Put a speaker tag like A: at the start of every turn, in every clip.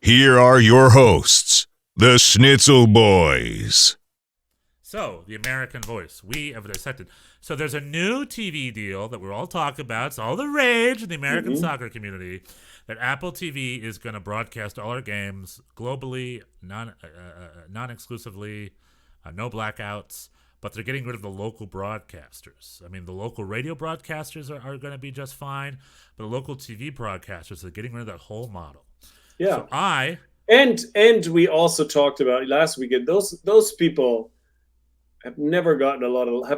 A: Here are your hosts, the Schnitzel Boys.
B: So, the American voice. We have dissected. So there's a new TV deal that we're all talking about. It's all the rage in the American soccer community. That Apple TV is going to broadcast all our games globally, non-exclusively, no blackouts. But they're getting rid of the local broadcasters. I mean, the local radio broadcasters are going to be just fine, but the local TV broadcasters are getting rid of that whole model.
C: Yeah.
B: So
C: and we also talked about last weekend. Those people have never gotten a lot of love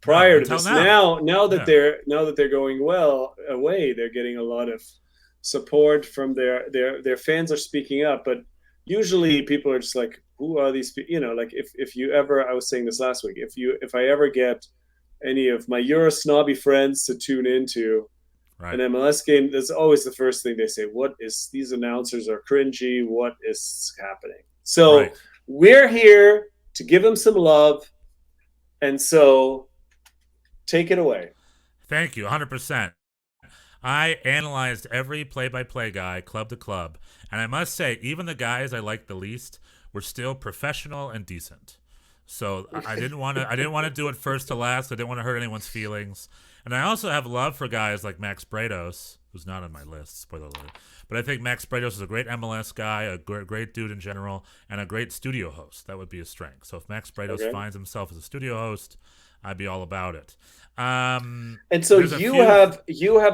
C: prior to this. Now that they're going well away, they're getting a lot of support from their fans are speaking up. But usually people are just like, who are these people? You know, like if you ever, I was saying this last week, if I ever get any of my Euro snobby friends to tune into an MLS game, that's always the first thing they say. These announcers are cringy. What is happening? So we're here to give them some love. And so take it away.
B: Thank you. 100%. I analyzed every play-by-play guy, club to club. And I must say, even the guys I liked the least were still professional and decent. So I didn't want to do it first to last. I didn't want to hurt anyone's feelings. And I also have love for guys like Max Brados, who's not on my list, spoiler alert. But I think Max Brados is a great MLS guy, a great dude in general, and a great studio host. That would be his strength. So if Max Brados finds himself as a studio host, I'd be all about it.
C: And so you have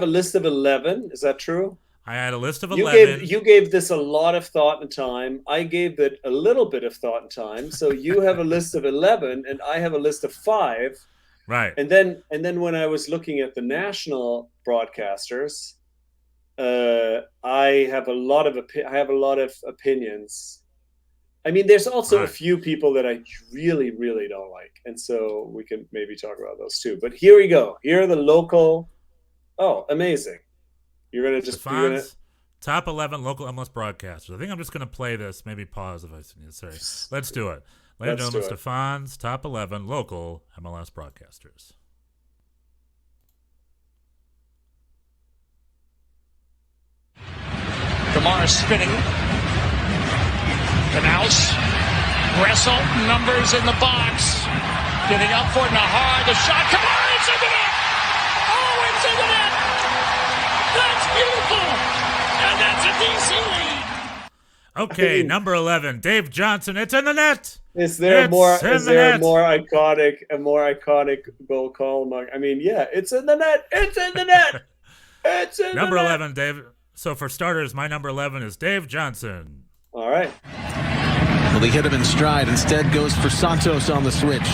C: a list of 11. Is that true?
B: I had a list of 11.
C: You gave this a lot of thought and time. I gave it a little bit of thought and time. So you have a list of 11, and I have a list of 5.
B: Right.
C: And then when I was looking at the national broadcasters, I have a lot of opinions. I mean, there's also a few people that I really, really don't like, and so we can maybe talk about those too. But here we go. Here are the local. Oh, amazing! You're gonna just
B: top 11 local MLS broadcasters. I think I'm just gonna play this. Maybe pause if I need. Sorry. Let's do it. Ladies and gentlemen, Stefan's top 11 local MLS broadcasters.
D: Kamara spinning. Canals. Gressel, numbers in the box. Getting up for it, Nahar, the shot. Kamara, it's in the net! Oh, it's in the net! That's beautiful! And that's a DC lead!
B: Okay, number 11, Dave Johnson. It's in the net!
C: Is there a more iconic goal call? I mean, yeah, it's in the net! It's in the net! It's in
B: number
C: the net!
B: 11, Dave. So for starters, my number 11 is Dave Johnson.
C: All right.
E: Well, he hit him in stride. Instead goes for Santos on the switch.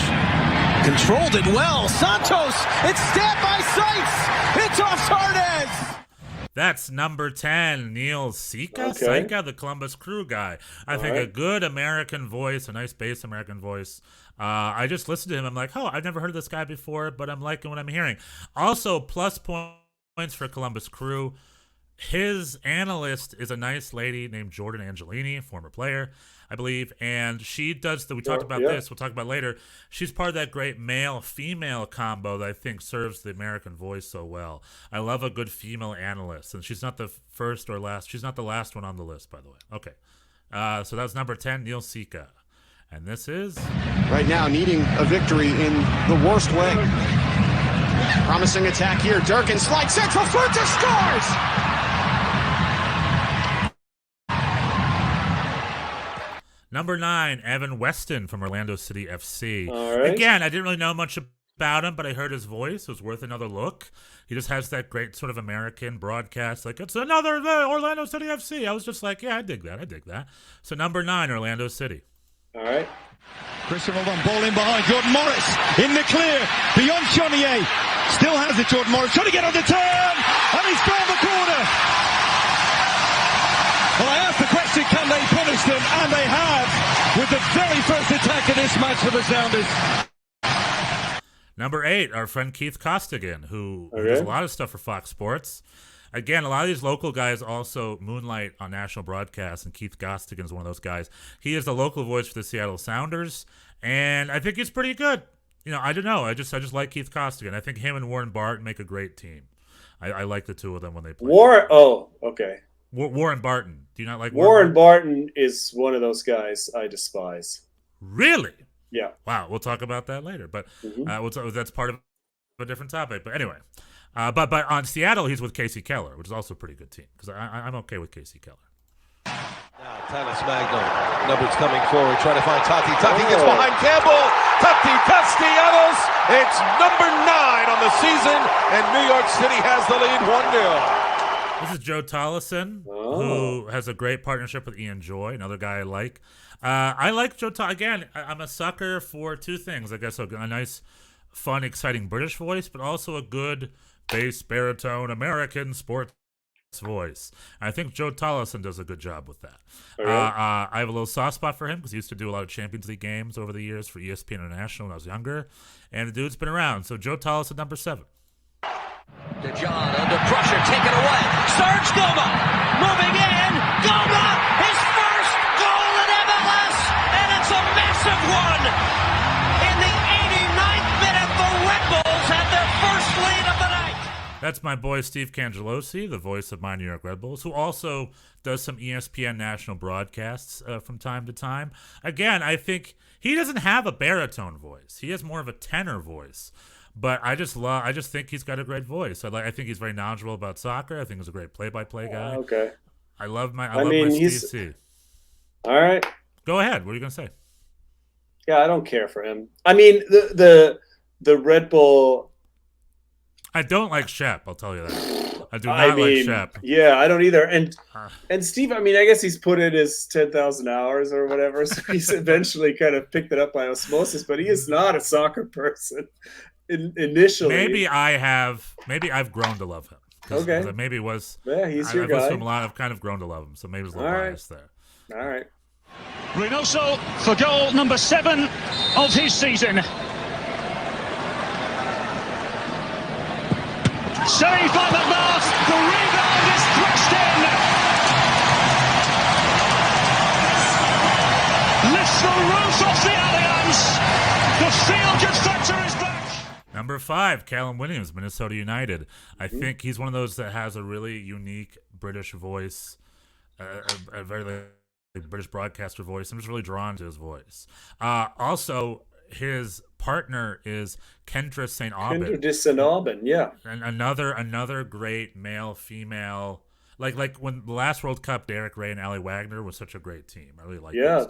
E: Controlled it well. Santos, it's stabbed by Sites. It's off Sardes.
B: That's number 10, Neil Sika.
C: Okay.
B: Sika, the Columbus Crew guy. I think a good American voice, a nice bass American voice. I just listened to him. I'm like, oh, I've never heard of this guy before, but I'm liking what I'm hearing. Also, plus points for Columbus Crew. His analyst is a nice lady named Jordan Angelini, former player, I believe, and she does we talked about this, we'll talk about later. She's part of that great male-female combo that I think serves the American voice so well. I love a good female analyst, and she's not the first or last. She's not the last one on the list, by the way. Okay. So that's number 10, Neil Sika. And this is...
F: Right now, needing a victory in the worst way. Promising attack here. Durkin slides central, Fuentes scores!
B: Number 9, Evan Weston from Orlando City FC.
C: All right.
B: Again, I didn't really know much about him, but I heard his voice. It was worth another look. He just has that great sort of American broadcast. Like, it's another Orlando City FC. I was just like, yeah, I dig that. So number 9, Orlando City.
C: All right.
G: Christian Roldan, ball in behind. Jordan Morris in the clear. Beyond Chonier. Still has it, Jordan Morris. Trying to get on the turn. And he's found the corner. Well, I asked the question, can they punish them? And they have, with the very first attack of this match for the Sounders.
B: Number 8, our friend Keith Costigan, who does a lot of stuff for Fox Sports. Again, a lot of these local guys also moonlight on national broadcasts, and Keith Costigan is one of those guys. He is the local voice for the Seattle Sounders, and I think he's pretty good. You know, I don't know. I just like Keith Costigan. I think him and Warren Barton make a great team. I like the two of them when they play.
C: Oh, okay.
B: Warren Barton. Do you not like
C: Warren Barton? Is one of those guys I despise.
B: Really?
C: Yeah.
B: Wow. We'll talk about that later, but that's part of a different topic. But anyway, but on Seattle, he's with Casey Keller, which is also a pretty good team because I'm okay with Casey Keller.
E: Now Talis Magno, numbers coming forward, trying to find Tati. Tati gets behind Campbell. Tati Castellanos. It's number 9 on the season, and New York City has the lead 1-0.
B: This is Joe Tollefson, who has a great partnership with Ian Joy, another guy I like. I like Joe Tollefson. Again, I'm a sucker for two things. I guess a nice, fun, exciting British voice, but also a good bass, baritone, American sports voice. I think Joe Tollefson does a good job with that. I have a little soft spot for him because he used to do a lot of Champions League games over the years for ESPN International when I was younger, and the dude's been around. So Joe Tollefson, number 7.
H: DeJohn under pressure, taken away. Serge Goma moving in. Goma, his first goal in MLS, and it's a massive one. In the 89th minute, the Red Bulls had their first lead of the night.
B: That's my boy Steve Cangelosi, the voice of my New York Red Bulls, who also does some ESPN national broadcasts from time to time. Again, I think he doesn't have a baritone voice. He has more of a tenor voice. But I just think he's got a great voice. I think he's very knowledgeable about soccer. I think he's a great play-by-play guy.
C: Okay.
B: I love my Steve C.
C: All right.
B: Go ahead. What are you gonna say?
C: Yeah, I don't care for him. I mean, the Red Bull.
B: I don't like Shep. I'll tell you that. I do not like Shep.
C: Yeah, I don't either. And Steve, I mean, I guess he's put in his 10,000 hours or whatever, so he's eventually kind of picked it up by osmosis. But he is not a soccer person. Initially,
B: maybe I've grown to love him.
C: Okay,
B: maybe it was.
C: Yeah, he's your guy.
B: I've listened to him a lot. I've kind of grown to love him, so maybe there's a little bias there.
C: All right.
D: Reynoso for goal number 7 of his season. Saved by McMath. The rebound is thrust in. Lifts the roof off the Allianz. The feel-good factor is back.
B: Number 5, Callum Williams, Minnesota United. I think he's one of those that has a really unique British voice, a very British broadcaster voice. I'm just really drawn to his voice. Also, his partner is Kendra St. Aubin.
C: Kendra St. Aubin, yeah.
B: And another great male-female. Like when the last World Cup, Derek Ray and Ali Wagner was such a great team. I really like.
C: Yeah,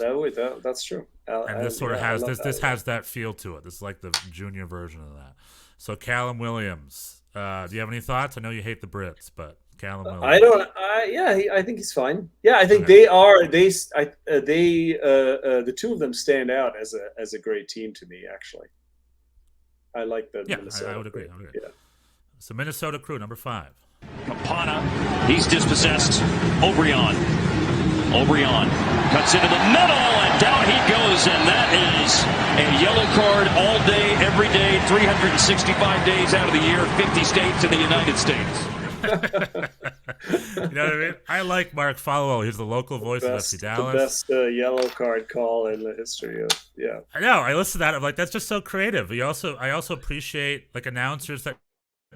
C: that's true.
B: And this sort of has this has that feel to it. This is like the junior version of that. So Callum Williams, do you have any thoughts? I know you hate the Brits, but Callum Williams.
C: I don't. I think he's fine. Yeah, I think they are. The two of them stand out as a great team to me. Actually, I like the Minnesota.
B: I would agree.
C: Yeah.
B: So Minnesota Crew, number 5.
D: Campana, he's dispossessed. O'Brien cuts into the middle, and down he goes, and that is a yellow card all day, every day, 365 days out of the year, 50 states in the United States.
B: You know what I mean? I like Mark Followell. He's the local voice of FC Dallas.
C: The best yellow card call in the history of, yeah.
B: I know. I listen to that. I'm like, that's just so creative. I also appreciate like announcers that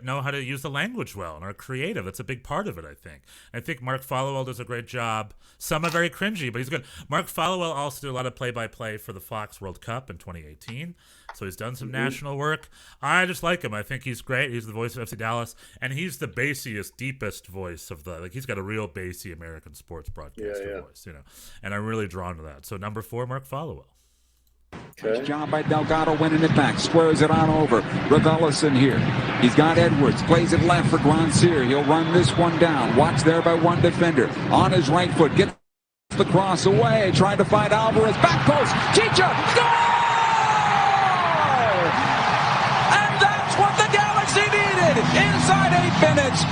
B: know how to use the language well and are creative. That's a big part of it, I think. Mark Followell does a great job. Some are very cringy, but he's good. Mark Followell also did a lot of play-by-play for the Fox World Cup in 2018, so he's done some national work. I just like him. I think he's great. He's the voice of FC Dallas, and he's the bassiest, deepest voice of the, like, he's got a real bassy American sports broadcaster voice, you know, and I'm really drawn to that. So number 4, Mark Followell.
C: Okay.
I: Nice job by Delgado winning it back. Squares it on over. Ravelis in here. He's got Edwards. Plays it left for Grandsir. He'll run this one down. Watched there by one defender. On his right foot. Gets the cross away. Trying to find Alvarez. Back post. Chicha. Score! And that's what the Galaxy needed. Inside 8 minutes.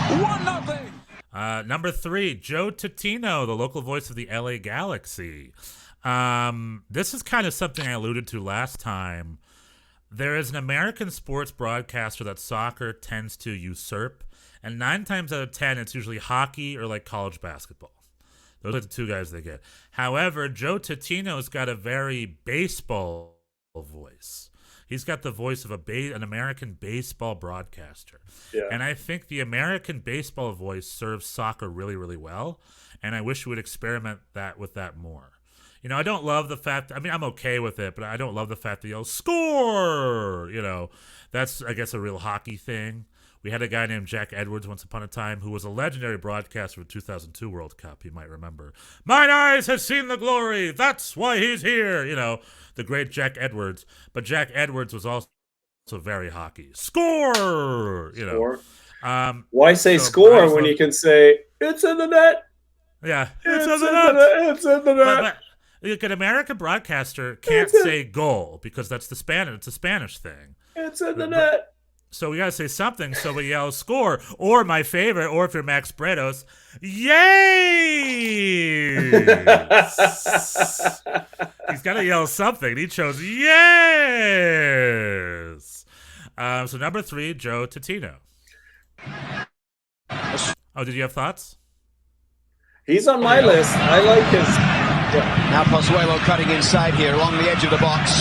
I: 1-0.
B: Number 3, Joe Tutino, the local voice of the LA Galaxy. This is kind of something I alluded to last time. There is an American sports broadcaster that soccer tends to usurp, and 9 times out of 10, it's usually hockey or like college basketball. Those are the 2 guys they get. However, Joe Tutino's got a very baseball voice. He's got the voice of an American baseball broadcaster.
C: Yeah.
B: And I think the American baseball voice serves soccer really, really well. And I wish we would experiment with that more. You know, I don't love the fact, I mean, I'm okay with it, but I don't love the fact that yells, score! You know, that's, I guess, a real hockey thing. We had a guy named Jack Edwards once upon a time who was a legendary broadcaster of the 2002 World Cup, you might remember. Mine eyes have seen the glory, that's why he's here, you know, the great Jack Edwards. But Jack Edwards was also very hockey. Score! You know.
C: Score. Why say score when you can say, it's in the net?
B: Yeah,
C: it's in the net. It's in the net.
B: But an American broadcaster can't say goal because that's it's a Spanish thing.
C: It's in the net.
B: So we gotta say something. So we yell score, or my favorite, or if you're Max Bretos, yay! He's gotta yell something. He chose yes. So number 3, Joe Totino. Oh, did you have thoughts?
C: He's on my list. I like his.
F: Yeah. Now Pozuelo cutting inside here along the edge of the box.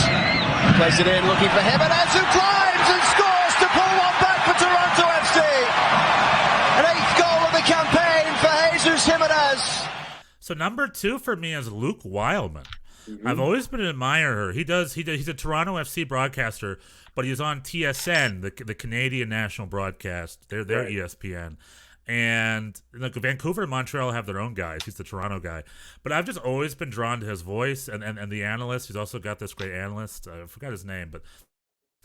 F: Plays it in, looking for Jimenez, who climbs and scores to pull one back for Toronto FC. An 8th goal of the campaign for Jesus Jimenez.
B: So number 2 for me is Luke Wildman. Mm-hmm. I've always been an admirer. He's a Toronto FC broadcaster, but he's on TSN, the Canadian national broadcast. They're
C: right.
B: ESPN. And look, Vancouver and Montreal have their own guys. He's the Toronto guy. But I've just always been drawn to his voice and the analyst. He's also got this great analyst. I forgot his name, but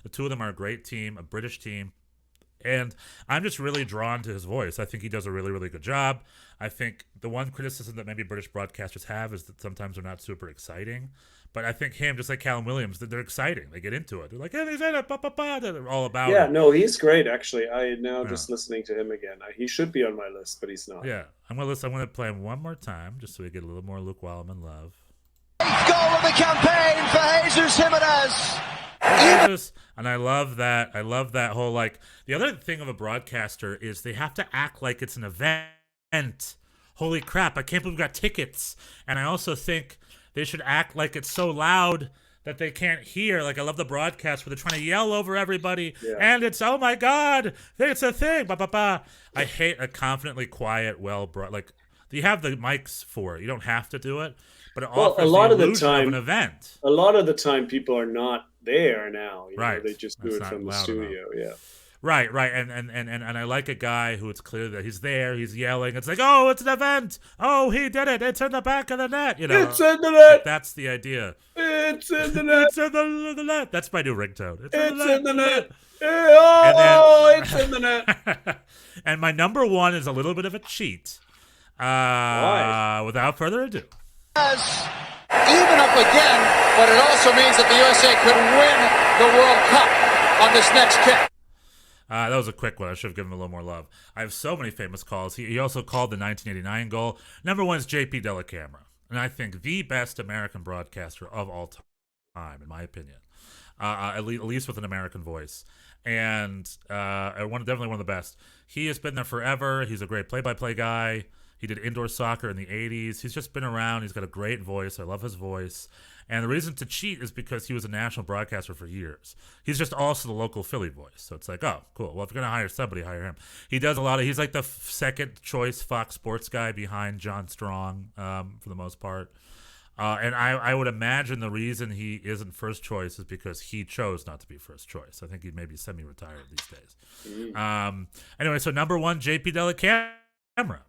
B: the two of them are a great team, a British team. And I'm just really drawn to his voice. I think he does a really, really good job. I think the one criticism that maybe British broadcasters have is that sometimes they're not super exciting. But I think him, just like Callum Williams, they're exciting. They get into it. They're like, hey, he's in it, they're all about it.
C: Yeah, no, he's great, actually. Just listening to him again. He should be on my list, but he's not.
B: Yeah, I'm going to play him one more time just so we get a little more Luke Wildman love.
F: 8th goal of the campaign for Jesus Jimenez.
B: And I love that. I love that whole, like, the other thing of a broadcaster is they have to act like it's an event. Holy crap, I can't believe we got tickets. And I also think they should act like it's so loud that they can't hear. Like, I love the broadcast where they're trying to yell over everybody. Yeah. And it's, oh my God, it's a thing. Ba, ba, ba. I hate a confidently quiet, like, you have the mics for it. You don't have to do it. But it offers the illusion of an event.
C: A lot of the time, people are not there now.
B: Right.
C: They just do it from the studio. Yeah.
B: Right. And I like a guy who it's clear that he's there, he's yelling. It's like, oh, it's an event. Oh, he did it. It's in the back of the net. You know,
C: it's in the net.
B: Like, that's the idea.
C: It's in the net.
B: It's in the net. That's my new ringtone.
C: It's in the net. It's in the net.
B: And my number 1 is a little bit of a cheat.
C: Why?
B: Without further ado.
J: Even up again, but it also means that the USA could win the World Cup on this next kick.
B: That was a quick one. I should have given him a little more love. I have so many famous calls. He also called the 1989 goal. Number 1 is JP Dellacamera, and I think the best American broadcaster of all time, in my opinion, at least with an American voice. And definitely one of the best. He has been there forever. He's a great play-by-play guy. He did indoor soccer in the 80s. He's just been around. He's got a great voice. I love his voice. And the reason to cheat is because he was a national broadcaster for years. He's just also the local Philly voice. So it's like, oh, cool. Well, if you're going to hire somebody, hire him. He does a lot of – he's like the second choice Fox Sports guy behind John Strong for the most part. And I would imagine the reason he isn't first choice is because he chose not to be first choice. I think he may be semi-retired these days. Anyway, so number 1, JP Dellacamera.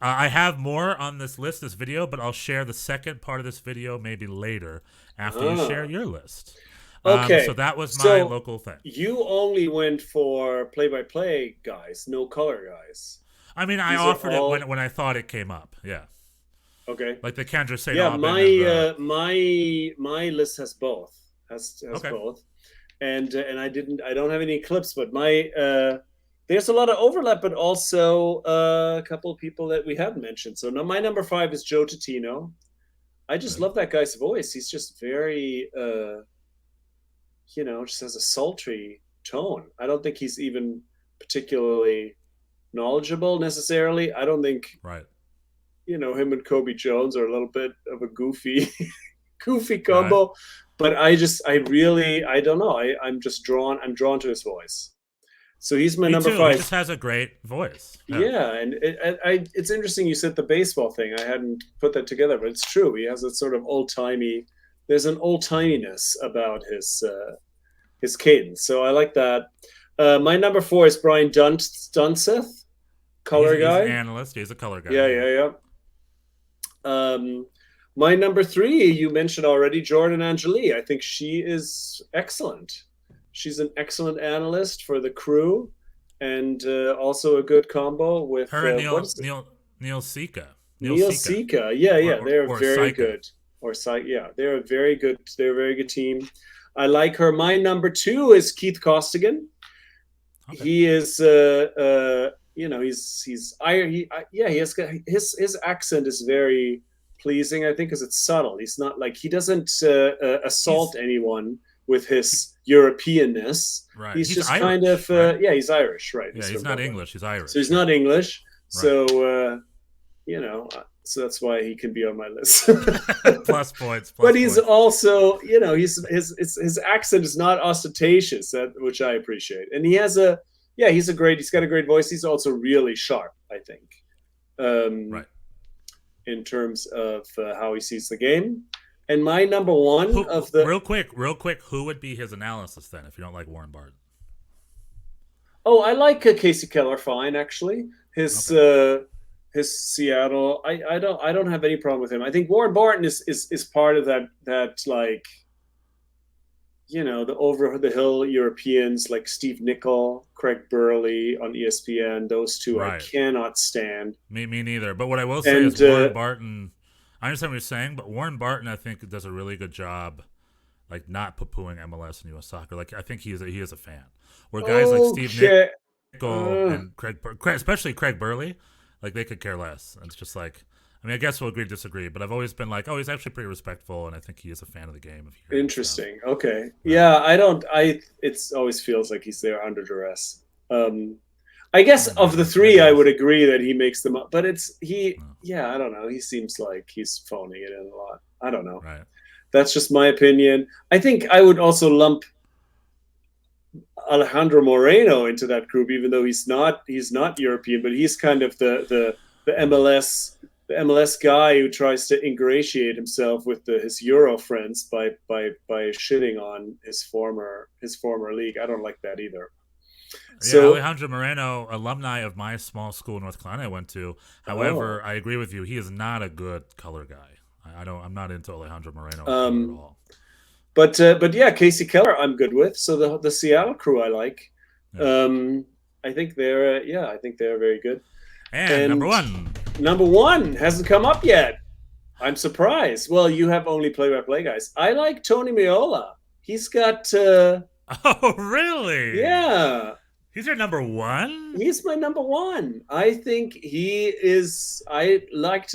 B: I have more on this list, this video, but I'll share the second part of this video maybe later after you share your list.
C: Okay.
B: So that was my local thing.
C: You only went for play-by-play guys, no color guys.
B: I mean, I offered it when I thought it came up. Yeah.
C: Okay.
B: Like the Kendra St.
C: Yeah,
B: Aubin
C: my list has both. Has both. And I don't have any clips, but there's a lot of overlap, but also a couple of people that we haven't mentioned. So now my number 5 is Joe Totino. I just love that guy's voice. He's just very, just has a sultry tone. I don't think he's even particularly knowledgeable necessarily. I don't think, him and Kobe Jones are a little bit of a goofy combo. but I don't know. I'm drawn to his voice. So he's my number 5.
B: He just has a great voice.
C: Yeah, and it's interesting you said the baseball thing. I hadn't put that together, but it's true. He has a sort of old-timey. There's an old-timiness about his cadence. So I like that. My number 4 is Brian Dunseth, color guy.
B: He's an analyst. He's a color guy.
C: Yeah. My number 3, you mentioned already, Jordan Angeli. I think she is excellent. She's an excellent analyst for the Crew, and also a good combo with
B: her and Neil Sika.
C: Neil Sika. Yeah. They're very good. They're a very good team. I like her. My number 2 is Keith Costigan. Okay. He is his accent is very pleasing, I think, because it's subtle. He's not like, he doesn't assault anyone with his Europeanness.
B: Right.
C: He's just
B: Irish,
C: kind of
B: right?
C: He's Irish, right?
B: Yeah, he's not English. He's Irish.
C: So he's not English.
B: Right.
C: So so that's why he can be on my list.
B: Plus points.
C: But he's also, his accent is not ostentatious, which I appreciate. And he's got a great voice. He's also really sharp, I think.
B: Right.
C: In terms of how he sees the game. And my number 1
B: real quick, who would be his analysis then if you don't like Warren Barton?
C: Oh, I like Casey Keller fine, actually. His Seattle. I don't have any problem with him. I think Warren Barton is part of that like, the over the hill Europeans like Steve Nicol, Craig Burley on ESPN. Those two right. I cannot stand.
B: Me neither. But what I will say is Warren Barton. I understand what you're saying, but Warren Barton, I think, does a really good job, like not poo-pooing MLS and U.S. soccer. Like I think he is a fan. Where guys like Steve Nicol and especially Craig Burley, like they could care less. And it's just like, I mean, I guess we'll agree to disagree, but I've always been like, oh, he's actually pretty respectful, and I think he is a fan of the game.
C: Interesting. Okay. Yeah, it always feels like he's there under duress. I guess of the 3, I would agree that he makes them up, but I don't know. He seems like he's phoning it in a lot. I don't know.
B: Right.
C: That's just my opinion. I think I would also lump Alejandro Moreno into that group, even though he's not European, but he's kind of the MLS guy who tries to ingratiate himself with his Euro friends by shitting on his former league. I don't like that either.
B: So Alejandro Moreno, alumni of my small school, North Carolina, I went to. However, I agree with you. He is not a good color guy. I'm not into Alejandro Moreno at all.
C: But yeah, Casey Keller, I'm good with. So the Seattle Crew, I like. Yeah. I think they're very good.
B: And
C: number one hasn't come up yet. I'm surprised. Well, you have only play-by-play guys. I like Tony Meola. He's got.
B: Oh, really?
C: Yeah.
B: He's your number 1?
C: He's my number 1. I think he is. I like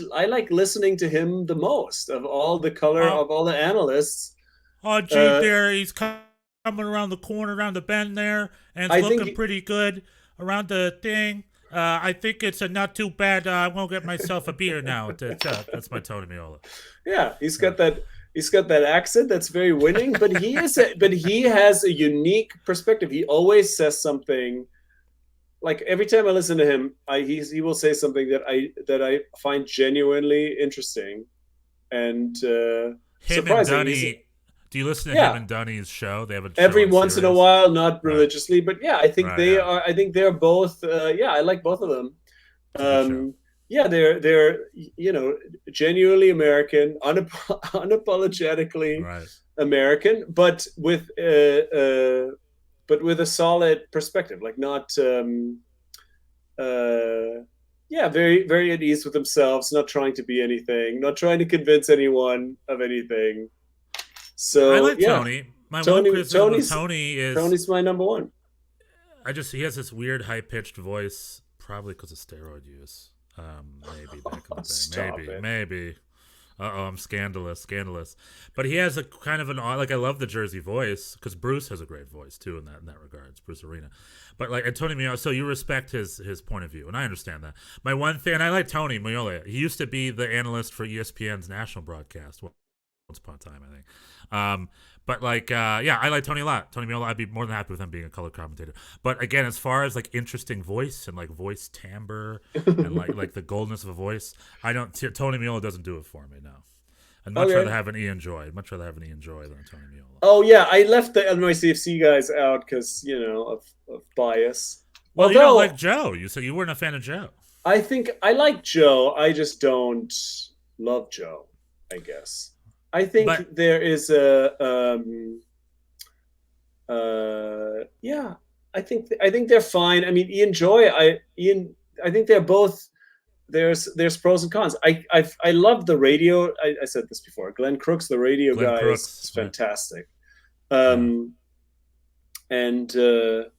C: listening to him the most of all the analysts.
B: Oh, gee, there he's coming around the corner, around the bend there, and it's looking pretty good around the thing. I think it's not too bad. I won't get myself a beer now. That's my Tony Meola.
C: Yeah, he's got that. He's got that accent that's very winning, but he has a unique perspective. He always says something. Like every time I listen to him, he will say something that I find genuinely interesting and surprising.
B: Do you listen to him and Dunny's show? They have a show
C: every once in a while, not religiously, but yeah, I think are. I think they're both. I like both of them. Yeah, they're genuinely American, unapologetically American, but with a solid perspective, like not very very at ease with themselves, not trying to be anything, not trying to convince anyone of anything. So
B: I like Tony.
C: Tony's my number 1.
B: He has this weird high pitched voice, probably because of steroid use. Maybe back in the day. Maybe. I'm scandalous. But he has a kind of I love the Jersey voice because Bruce has a great voice too in that regard. It's Bruce Arena. But like Tony Meola, so you respect his point of view, and I understand that. My one thing, and I like Tony Meola. He used to be the analyst for ESPN's national broadcast. once upon a time, I think. But like, yeah, I like Tony a lot. Tony Meola, I'd be more than happy with him being a color commentator. But again, as far as like interesting voice and like voice timbre and like the goldness of a voice, Tony Meola doesn't do it for me. No, I'd much rather have an Ian Joy. I'd much rather have an Ian Joy than a Tony Meola.
C: Oh yeah, I left the NYCFC guys out because of bias.
B: Well, you don't like Joe. You said you weren't a fan of Joe.
C: I think I like Joe. I just don't love Joe, I guess. I think there is I think they're fine. I mean, Ian Joy, I think they're both, there's pros and cons. I love the radio. I said this before. Glenn Crooks, the radio guy, is fantastic. And the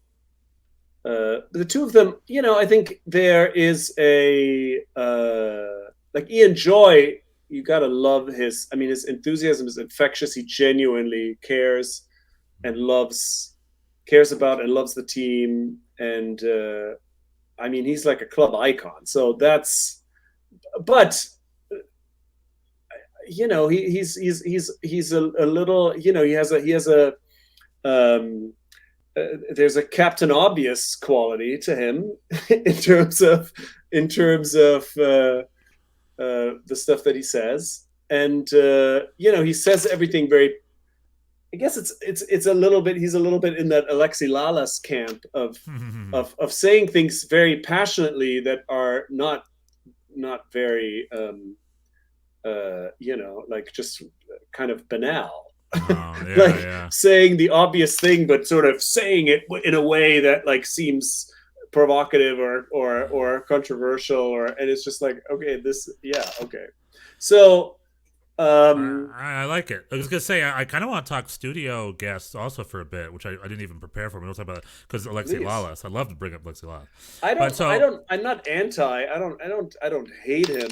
C: two of them, I think there is like Ian Joy, you gotta love his enthusiasm is infectious. He genuinely cares about and loves the team. And he's like a club icon. So he's a little, there's a Captain Obvious quality to him in terms of the stuff that he says, and he says everything very. I guess it's a little bit. He's a little bit in that Alexi Lalas camp of saying things very passionately that are not very like just kind of banal. Saying the obvious thing, but sort of saying it in a way that like seems provocative or controversial, and it's just like, okay, so
B: I like it. I was gonna say I kind of want to talk studio guests also for a bit, which I didn't even prepare for. We'll talk about it because Alexi Lalas. I'd love to bring up Alexi Lalas.
C: I'm not anti. I don't hate him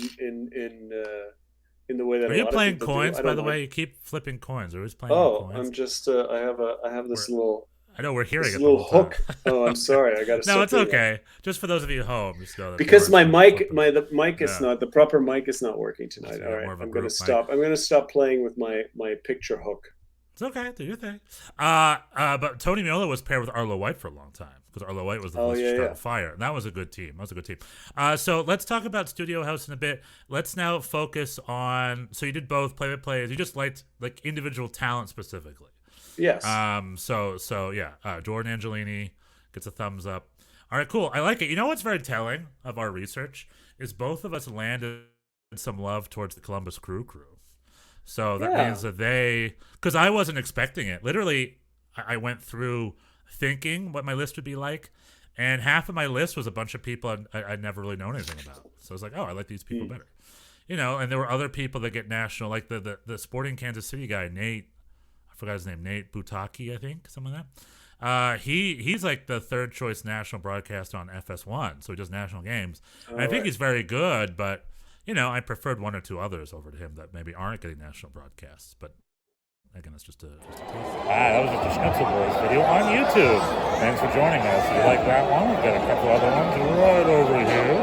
C: in the way that.
B: Are you playing coins? By the way, you keep flipping coins. Are you playing coins?
C: I'm just. I have this little.
B: I know we're hearing it.
C: Little hook. Oh, I'm sorry. I got to.
B: No, it's okay. Just for those of you at home, just go.
C: Because my mic, the mic is not, the proper mic is not working tonight. All right, I'm going to stop. I'm going to stop playing with my picture hook.
B: It's okay. Do your thing. But Tony Meola was paired with Arlo White for a long time because Arlo White was the voice of Start Fire, and that was a good team. So let's talk about Studio House in a bit. Let's now focus on. So you did both play-by-play. You just liked like individual talent specifically.
C: Yes.
B: So yeah. Jordan Angelini gets a thumbs up. All right, cool. I like it. You know what's very telling of our research is both of us landed some love towards the Columbus Crew. So that means that because I wasn't expecting it. Literally, I went through thinking what my list would be like, and half of my list was a bunch of people I'd never really known anything about. So I was like, oh, I like these people better. And there were other people that get national, like the Sporting Kansas City guy, Nate. I forgot his name, Nate Butaki, I think, something like that. He's like the third choice national broadcaster on FS1, so he does national games. I think he's very good, but I preferred one or two others over to him that maybe aren't getting national broadcasts. But again, that's just a taste. That was just a Schnitzel Boys video on YouTube. Thanks for joining us. If you like that one, we've got a couple other ones right over here.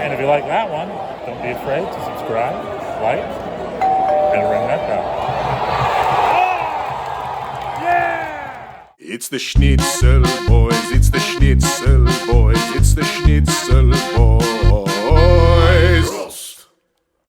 B: And if you like that one, don't be afraid to subscribe, like, and ring that bell.
A: It's the Schnitzel Boys, it's the Schnitzel Boys, it's the Schnitzel